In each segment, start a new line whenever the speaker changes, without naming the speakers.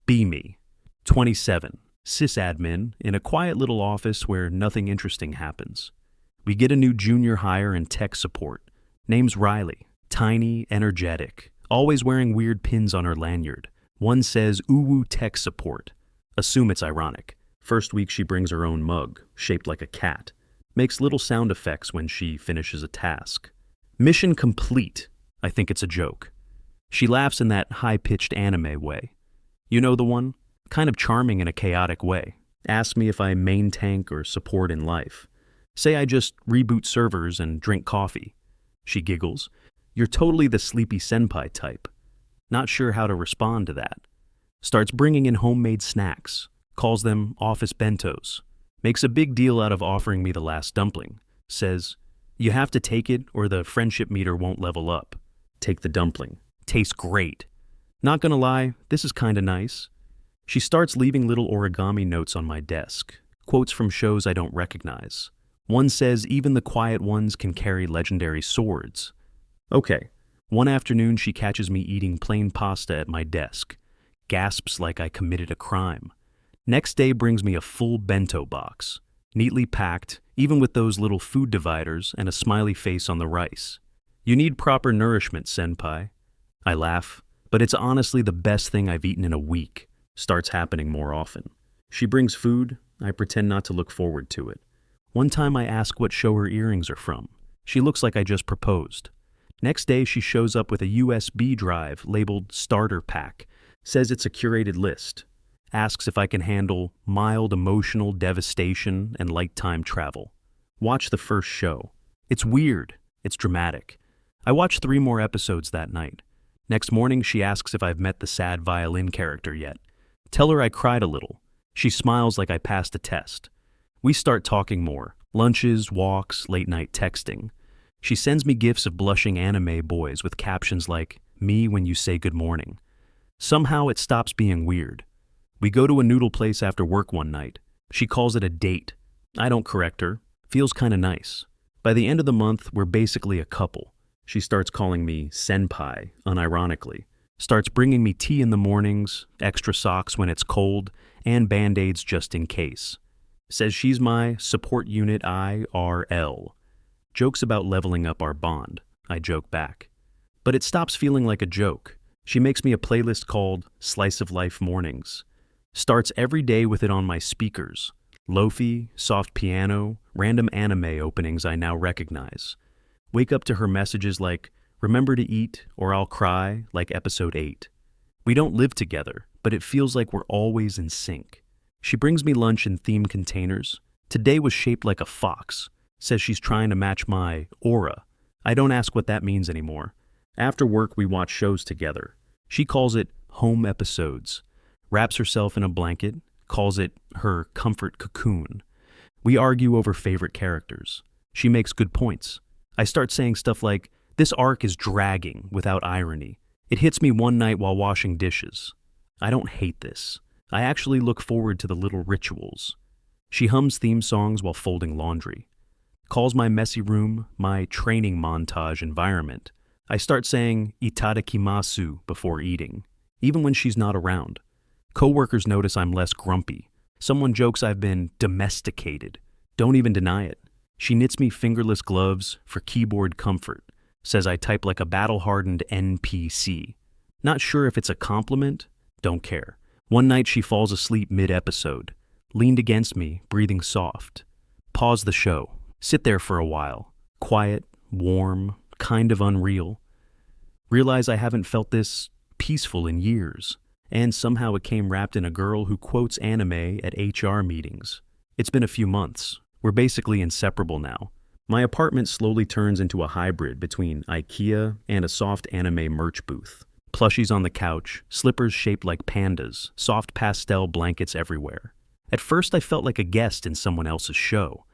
Be me. 27. Sysadmin in a quiet little office where nothing interesting happens. We get a new junior hire in tech support. Name's Riley. Tiny, energetic, always wearing weird pins on her lanyard. One says Uwu Tech Support. Assume it's ironic. First week she brings her own mug, shaped like a cat. Makes little sound effects when she finishes a task. Mission complete. I think it's a joke. She laughs in that high-pitched anime way. You know the one? Kind of charming in a chaotic way. Asks me if I main tank or support in life. Say I just reboot servers and drink coffee. She giggles. You're totally the sleepy senpai type. Not sure how to respond to that. Starts bringing in homemade snacks. Calls them office bentos. Makes a big deal out of offering me the last dumpling. Says, you have to take it or the friendship meter won't level up. Take the dumpling. Tastes great. Not gonna lie, this is kinda nice. She starts leaving little origami notes on my desk. Quotes from shows I don't recognize. One says even the quiet ones can carry legendary swords. Okay. One afternoon she catches me eating plain pasta at my desk. Gasps like I committed a crime. Next day brings me a full bento box. Neatly packed, even with those little food dividers and a smiley face on the rice. You need proper nourishment, senpai. I laugh, but it's honestly the best thing I've eaten in a week. Starts happening more often. She brings food, I pretend not to look forward to it. One time I ask what show her earrings are from. She looks like I just proposed. Next day she shows up with a USB drive labeled Starter Pack. Says it's a curated list. Asks if I can handle mild emotional devastation and light time travel. Watch the first show. It's weird. It's dramatic. I watched 3 more episodes that night. Next morning she asks if I've met the sad violin character yet. Tell her I cried a little. She smiles like I passed a test. We start talking more. Lunches, walks, late night texting. She sends me gifs of blushing anime boys with captions like, me when you say good morning. Somehow it stops being weird. We go to a noodle place after work one night. She calls it a date. I don't correct her. Feels kinda nice. By the end of the month, we're basically a couple. She starts calling me senpai, unironically. Starts bringing me tea in the mornings, extra socks when it's cold, and band-aids just in case. Says she's my support unit IRL. Jokes about leveling up our bond. I joke back. But it stops feeling like a joke. She makes me a playlist called Slice of Life Mornings. Starts every day with it on my speakers. Lo-fi, soft piano, random anime openings I now recognize. Wake up to her messages like, remember to eat or I'll cry, like episode 8. We don't live together, but it feels like we're always in sync. She brings me lunch in themed containers. Today was shaped like a fox. Says she's trying to match my aura. I don't ask what that means anymore. After work, we watch shows together. She calls it home episodes. Wraps herself in a blanket, calls it her comfort cocoon. We argue over favorite characters. She makes good points. I start saying stuff like, this arc is dragging without irony. It hits me one night while washing dishes. I don't hate this. I actually look forward to the little rituals. She hums theme songs while folding laundry. Calls my messy room my training montage environment. I start saying itadakimasu before eating, even when she's not around. Coworkers notice I'm less grumpy. Someone jokes I've been domesticated. Don't even deny it. She knits me fingerless gloves for keyboard comfort. Says I type like a battle-hardened NPC. Not sure if it's a compliment. Don't care. One night she falls asleep mid-episode. Leaned against me, breathing soft. Pause the show. Sit there for a while. Quiet, warm, kind of unreal. Realize I haven't felt this peaceful in years. And somehow it came wrapped in a girl who quotes anime at HR meetings. It's been a few months. We're basically inseparable now. My apartment slowly turns into a hybrid between IKEA and a soft anime merch booth. Plushies on the couch, slippers shaped like pandas, soft pastel blankets everywhere. At first I felt like a guest in someone else's show.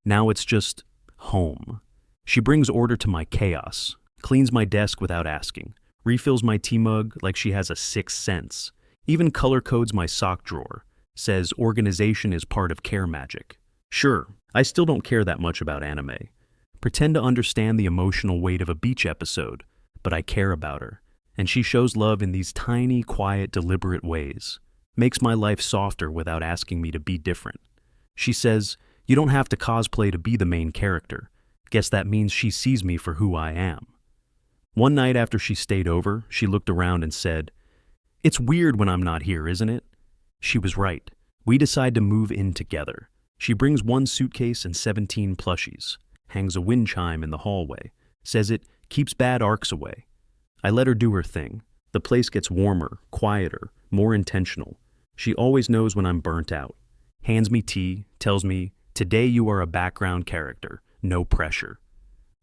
Now it's just home. She brings order to my chaos, cleans my desk without asking, refills my tea mug like she has a sixth sense, even color codes my sock drawer, says organization is part of care magic. Sure, I still don't care that much about anime. Pretend to understand the emotional weight of a beach episode, but I care about her, and she shows love in these tiny, quiet, deliberate ways. makes my life softer without asking me to be different. She says, "You don't have to cosplay to be the main character." Guess that means she sees me for who I am. One night after she stayed over, she looked around and said, "It's weird when I'm not here, isn't it?" She was right. We decide to move in together. She brings one suitcase and 17 plushies, hangs a wind chime in the hallway, says it keeps bad arcs away. I let her do her thing. The place gets warmer, quieter, more intentional. She always knows when I'm burnt out. Hands me tea, tells me, "Today you are a background character, no pressure."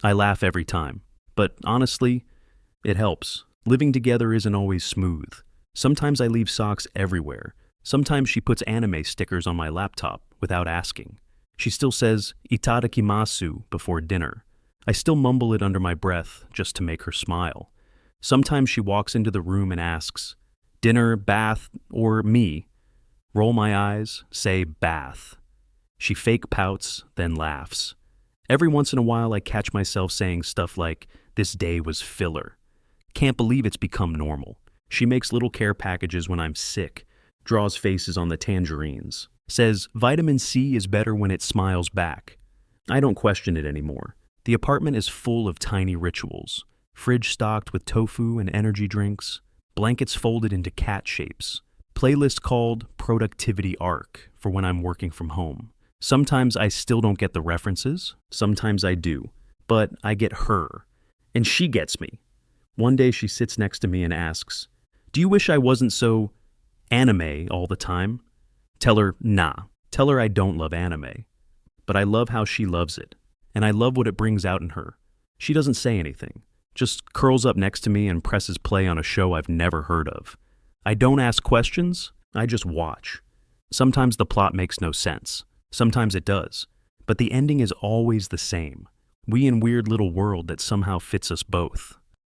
I laugh every time. But honestly, it helps. Living together isn't always smooth. Sometimes I leave socks everywhere. Sometimes she puts anime stickers on my laptop without asking. She still says "itadakimasu" before dinner. I still mumble it under my breath just to make her smile. Sometimes she walks into the room and asks, "Dinner, bath, or me?" Roll my eyes, say "bath." She fake pouts, then laughs. Every once in a while I catch myself saying stuff like, "This day was filler." Can't believe it's become normal. She makes little care packages when I'm sick, draws faces on the tangerines, says vitamin C is better when it smiles back. I don't question it anymore. The apartment is full of tiny rituals. Fridge stocked with tofu and energy drinks, blankets folded into cat shapes, playlist called Productivity Arc for when I'm working from home. Sometimes I still don't get the references, sometimes I do, but I get her, and she gets me. One day she sits next to me and asks, "Do you wish I wasn't so anime all the time?" Tell her, nah. Tell her I don't love anime. But I love how she loves it, and I love what it brings out in her. She doesn't say anything, just curls up next to me and presses play on a show I've never heard of. I don't ask questions, I just watch. Sometimes the plot makes no sense. Sometimes it does. But the ending is always the same. We in weird little world that somehow fits us both.